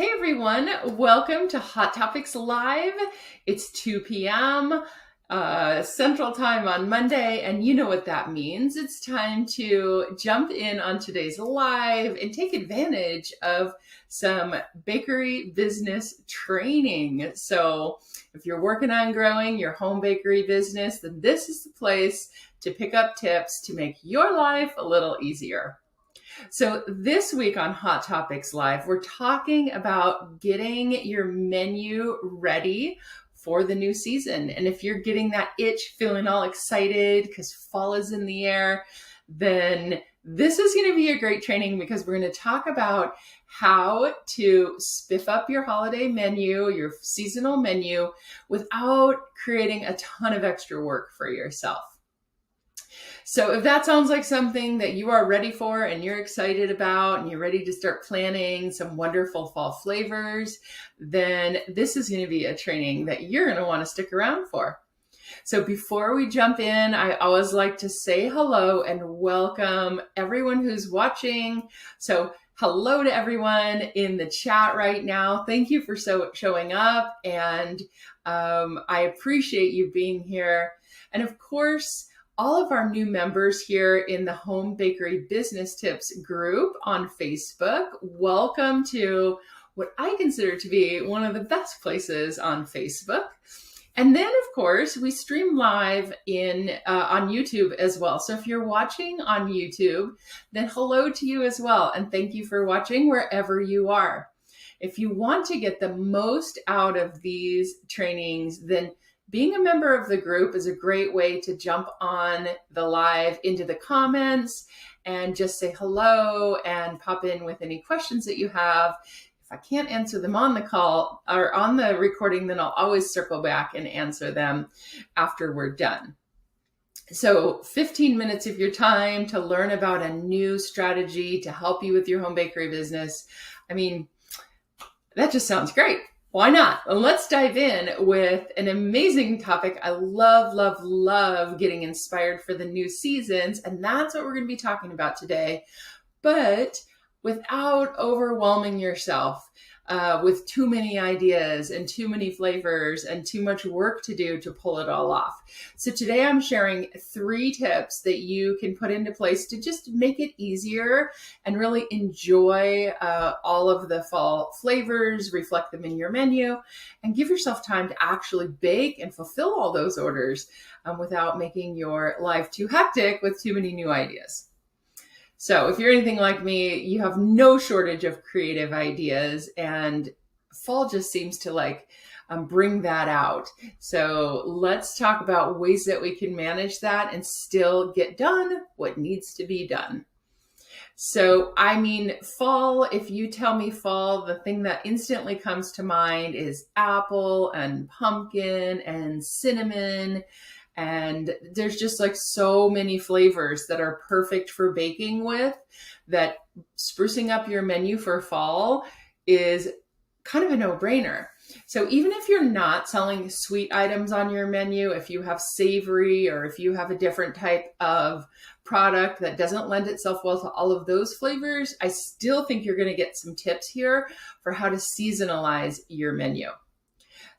Hey everyone, welcome to Hot Topics Live. It's 2 p.m. Central Time on Monday, and you know what that means. It's time to jump in on today's live and take advantage of some bakery business training. So if you're working on growing your home bakery business, then this is the place to pick up tips to make your life a little easier. So this week on Hot Topics Live, we're talking about getting your menu ready for the new season. And if you're getting that itch, feeling all excited because fall is in the air, then this is going to be a great training because we're going to talk about how to spiff up your holiday menu, your seasonal menu, without creating a ton of extra work for yourself. So if that sounds like something that you are ready for and you're excited about and you're ready to start planning some wonderful fall flavors, then this is going to be a training that you're going to want to stick around for. So before we jump in, I always like to say hello and welcome everyone who's watching. So hello to everyone in the chat right now. Thank you for showing up, and I appreciate you being here. And of course, all of our new members here in the Home Bakery Business Tips group on Facebook, welcome to what I consider to be one of the best places on Facebook. And then, of course, we stream live on YouTube as well. So if you're watching on YouTube, then hello to you as well. And thank you for watching wherever you are. If you want to get the most out of these trainings, then being a member of the group is a great way to jump on the live into the comments and just say hello and pop in with any questions that you have. If I can't answer them on the call or on the recording, then I'll always circle back and answer them after we're done. So 15 minutes of your time to learn about a new strategy to help you with your home bakery business. I mean, that just sounds great. Why not? And let's dive in with an amazing topic. I love getting inspired for the new seasons. And that's what we're going to be talking about today. But without overwhelming yourself with too many ideas and too many flavors and too much work to do to pull it all off. So today I'm sharing 3 tips that you can put into place to just make it easier and really enjoy all of the fall flavors, reflect them in your menu, and give yourself time to actually bake and fulfill all those orders without making your life too hectic with too many new ideas. So if you're anything like me, you have no shortage of creative ideas, and fall just seems to bring that out. So let's talk about ways that we can manage that and still get done what needs to be done. So, I mean, fall, if you tell me fall, the thing that instantly comes to mind is apple and pumpkin and cinnamon. And there's just so many flavors that are perfect for baking with, that sprucing up your menu for fall is kind of a no-brainer. So even if you're not selling sweet items on your menu, if you have savory or if you have a different type of product that doesn't lend itself well to all of those flavors, I still think you're going to get some tips here for how to seasonalize your menu.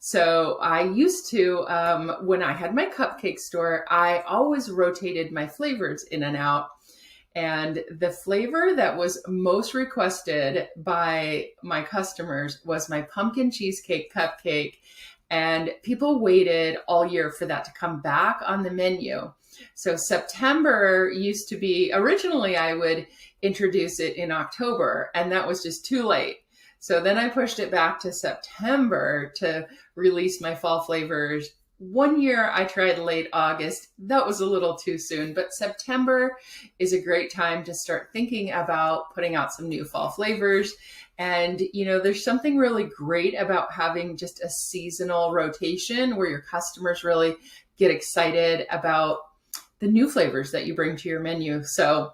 So I used to, when I had my cupcake store, I always rotated my flavors in and out. And the flavor that was most requested by my customers was my pumpkin cheesecake cupcake. And people waited all year for that to come back on the menu. So September used to be, originally I would introduce it in October, and that was just too late. So then I pushed it back to September to release my fall flavors. One year I tried late August. That was a little too soon, but September is a great time to start thinking about putting out some new fall flavors. And, there's something really great about having just a seasonal rotation where your customers really get excited about the new flavors that you bring to your menu. So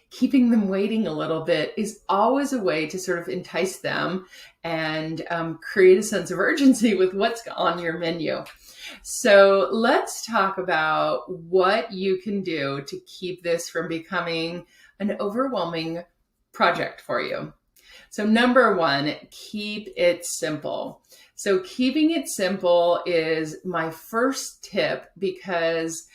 keeping them waiting a little bit is always a way to sort of entice them and create a sense of urgency with what's on your menu. So let's talk about what you can do to keep this from becoming an overwhelming project for you. So number one, keep it simple. So keeping it simple is my first tip because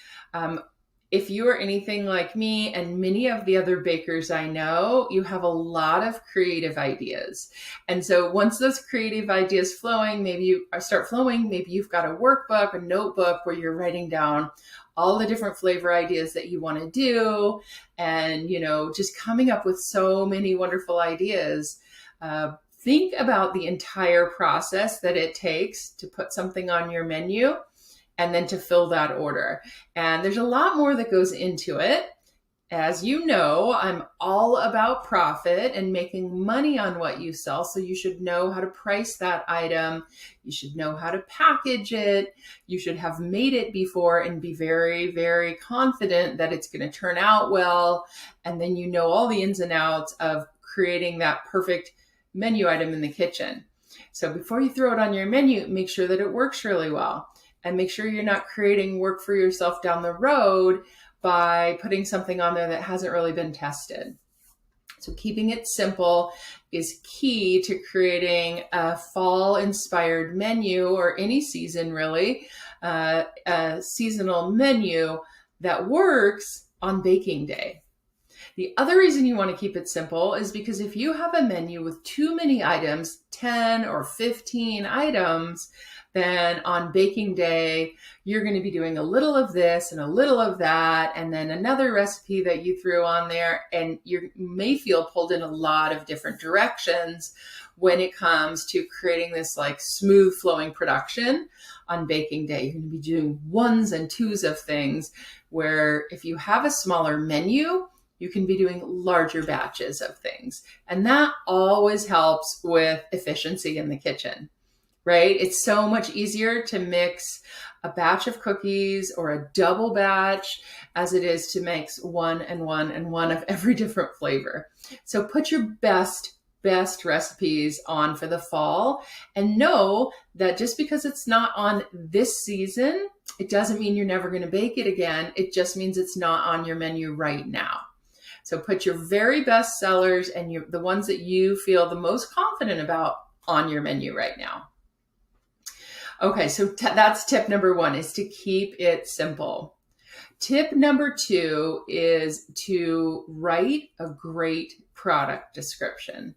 if you are anything like me and many of the other bakers I know, you have a lot of creative ideas. And so once those creative ideas maybe you've got a workbook, a notebook where you're writing down all the different flavor ideas that you want to do and, just coming up with so many wonderful ideas. Think about the entire process that it takes to put something on your menu and then to fill that order. And there's a lot more that goes into it. As you know, I'm all about profit and making money on what you sell. So you should know how to price that item. You should know how to package it. You should have made it before and be very, very confident that it's going to turn out well. And then you know all the ins and outs of creating that perfect menu item in the kitchen. So before you throw it on your menu, make sure that it works really well. And make sure you're not creating work for yourself down the road by putting something on there that hasn't really been tested. So keeping it simple is key to creating a fall-inspired menu, or any season really, a seasonal menu that works on baking day. The other reason you want to keep it simple is because if you have a menu with too many items, 10 or 15 items, then on baking day, you're going to be doing a little of this and a little of that, and then another recipe that you threw on there, and you may feel pulled in a lot of different directions when it comes to creating this like smooth flowing production on baking day. You're going to be doing ones and twos of things, where if you have a smaller menu, you can be doing larger batches of things. And that always helps with efficiency in the kitchen, right? It's so much easier to mix a batch of cookies or a double batch as it is to mix one and one and one of every different flavor. So put your best recipes on for the fall, and know that just because it's not on this season, it doesn't mean you're never going to bake it again. It just means it's not on your menu right now. So put your very best sellers and the ones that you feel the most confident about on your menu right now. Okay, so that's tip number one, is to keep it simple. Tip number two is to write a great product description.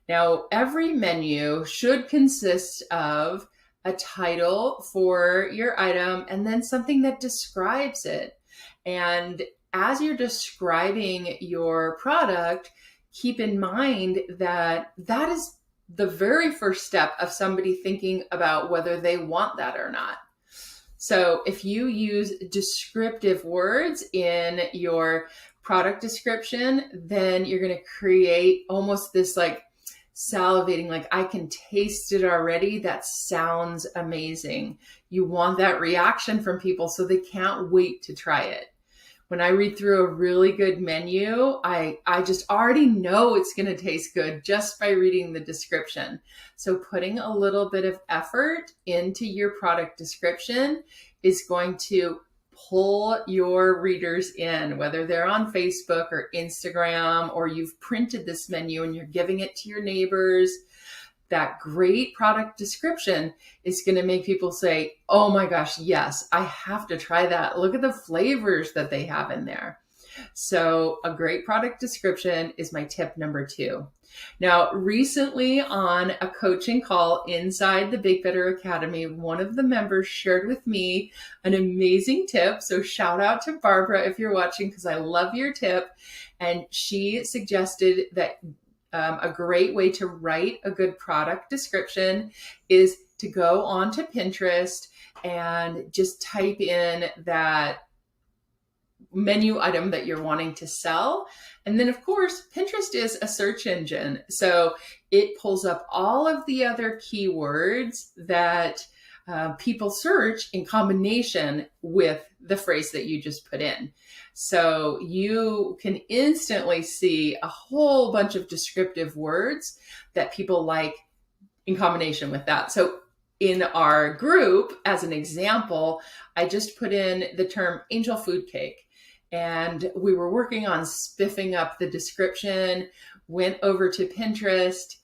Now, every menu should consist of a title for your item and then something that describes it. And as you're describing your product, keep in mind that that is the very first step of somebody thinking about whether they want that or not. So if you use descriptive words in your product description, then you're going to create almost this like salivating, like, I can taste it already. That sounds amazing. You want that reaction from people so they can't wait to try it. When I read through a really good menu, I just already know it's going to taste good just by reading the description. So putting a little bit of effort into your product description is going to pull your readers in, whether they're on Facebook or Instagram, or you've printed this menu and you're giving it to your neighbors. That great product description is going to make people say, oh my gosh, yes, I have to try that. Look at the flavors that they have in there. So a great product description is my tip number two. Now, recently on a coaching call inside the Bake Better Academy, one of the members shared with me an amazing tip. So shout out to Barbara if you're watching, because I love your tip. And she suggested that a great way to write a good product description is to go onto Pinterest and just type in that menu item that you're wanting to sell. And then, of course, Pinterest is a search engine. So it pulls up all of the other keywords that people search in combination with the phrase that you just put in. So you can instantly see a whole bunch of descriptive words that people like in combination with that. So in our group, as an example, I just put in the term angel food cake, and we were working on spiffing up the description. went over to Pinterest,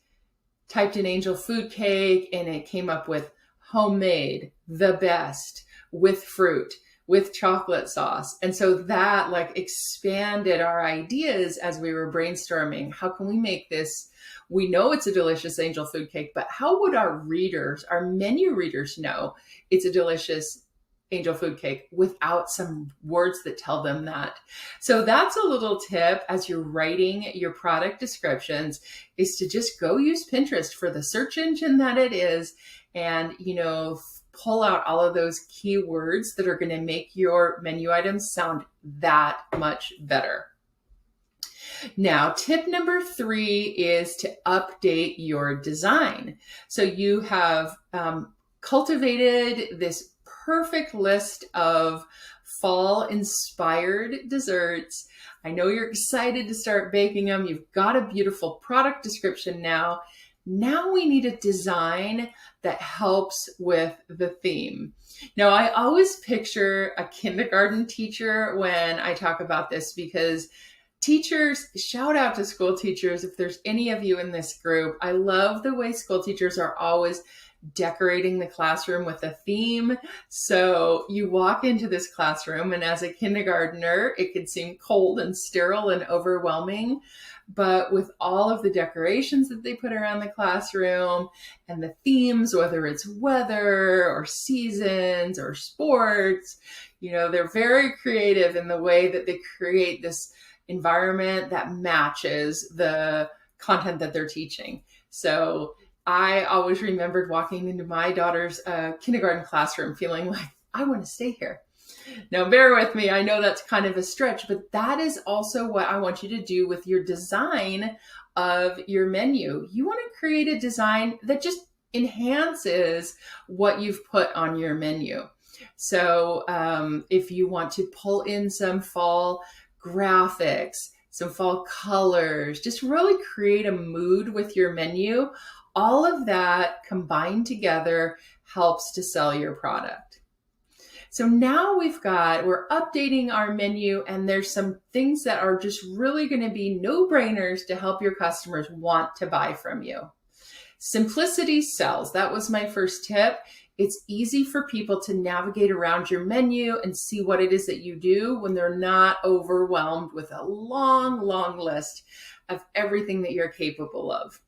typed in angel food cake, and it came up with homemade, the best, with fruit, with chocolate sauce. And so that like expanded our ideas as we were brainstorming. How can we make this? We know it's a delicious angel food cake, but how would our readers, our menu readers know it's a delicious angel food cake without some words that tell them that? So that's a little tip as you're writing your product descriptions, is to just go use Pinterest for the search engine that it is, and, pull out all of those keywords that are going to make your menu items sound that much better. Now, tip number 3 is to update your design. So you have cultivated this perfect list of fall-inspired desserts. I know you're excited to start baking them. You've got a beautiful product description now. Now we need a design that helps with the theme. Now, I always picture a kindergarten teacher when I talk about this, because teachers, shout out to school teachers if there's any of you in this group. I love the way school teachers are always decorating the classroom with a theme. So you walk into this classroom, and as a kindergartner, it could seem cold and sterile and overwhelming. But with all of the decorations that they put around the classroom and the themes, whether it's weather or seasons or sports, they're very creative in the way that they create this environment that matches the content that they're teaching. So I always remembered walking into my daughter's kindergarten classroom feeling like, I want to stay here. Now, bear with me. I know that's kind of a stretch, but that is also what I want you to do with your design of your menu. You want to create a design that just enhances what you've put on your menu. So if you want to pull in some fall graphics, some fall colors, just really create a mood with your menu, all of that combined together helps to sell your product. So now we're updating our menu, and there's some things that are just really going to be no-brainers to help your customers want to buy from you. Simplicity sells. That was my first tip. It's easy for people to navigate around your menu and see what it is that you do when they're not overwhelmed with a long, long list of everything that you're capable of.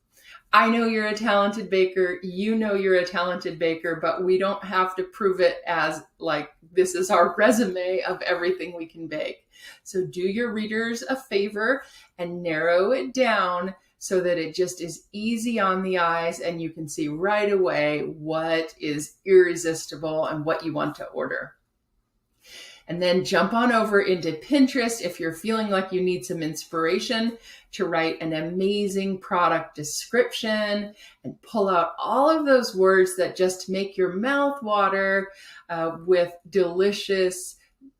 I know you're a talented baker. You know you're a talented baker, but we don't have to prove it as like this is our resume of everything we can bake. So do your readers a favor and narrow it down so that it just is easy on the eyes and you can see right away what is irresistible and what you want to order. And then jump on over into Pinterest if you're feeling like you need some inspiration to write an amazing product description, and pull out all of those words that just make your mouth water with delicious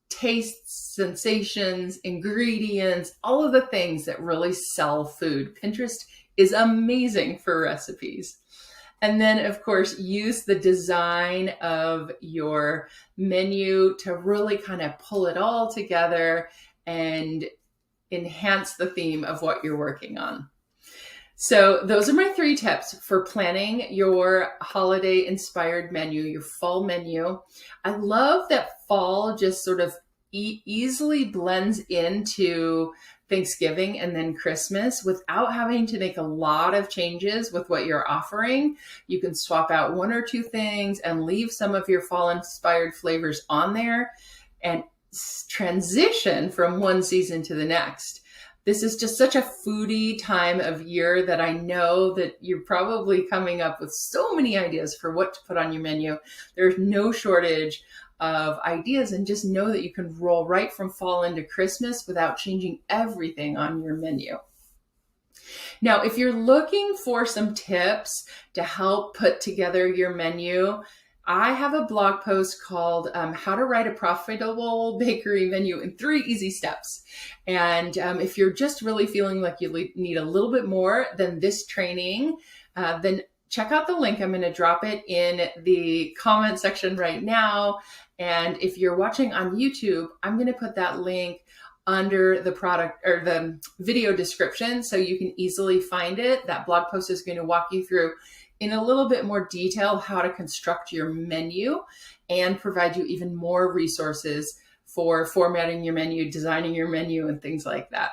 tastes, sensations, ingredients, all of the things that really sell food. Pinterest is amazing for recipes. And then, of course, use the design of your menu to really kind of pull it all together and enhance the theme of what you're working on. So those are my 3 tips for planning your holiday-inspired menu, your fall menu. I love that fall just sort of easily blends into Thanksgiving and then Christmas without having to make a lot of changes with what you're offering. You can swap out 1 or 2 things and leave some of your fall-inspired flavors on there and transition from one season to the next. This is just such a foodie time of year that I know that you're probably coming up with so many ideas for what to put on your menu. There's no shortage of ideas, and just know that you can roll right from fall into Christmas without changing everything on your menu. Now, if you're looking for some tips to help put together your menu, I have a blog post called How to Write a Profitable Bakery Menu in 3 Easy Steps. And if you're just really feeling like you need a little bit more than this training, then check out the link. I'm going to drop it in the comment section right now. And if you're watching on YouTube, I'm going to put that link under the product or the video description so you can easily find it. That blog post is going to walk you through in a little bit more detail how to construct your menu and provide you even more resources for formatting your menu, designing your menu, and things like that.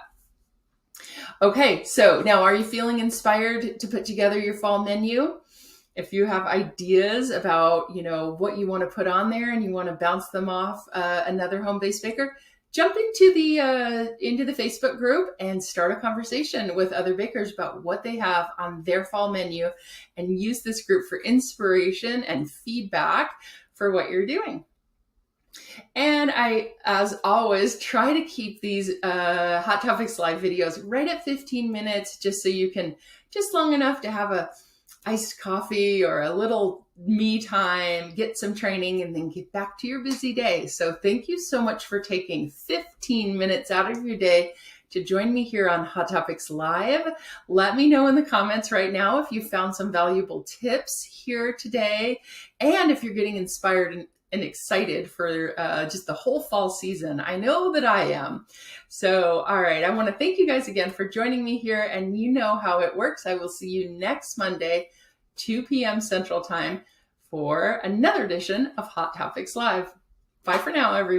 Okay, so now are you feeling inspired to put together your fall menu? If you have ideas about, what you want to put on there and you want to bounce them off another home-based baker, jump into the Facebook group and start a conversation with other bakers about what they have on their fall menu, and use this group for inspiration and feedback for what you're doing. And I, as always, try to keep these Hot Topics Live videos right at 15 minutes, just so you can, just long enough to have a iced coffee or a little me time, get some training, and then get back to your busy day. So thank you so much for taking 15 minutes out of your day to join me here on Hot Topics Live. Let me know in the comments right now if you found some valuable tips here today, and if you're getting inspired and excited for just the whole fall season. I know that I am. So, all right, I want to thank you guys again for joining me here, and you know how it works. I will see you next Monday, 2 p.m. Central Time, for another edition of Hot Topics Live. Bye for now, everyone.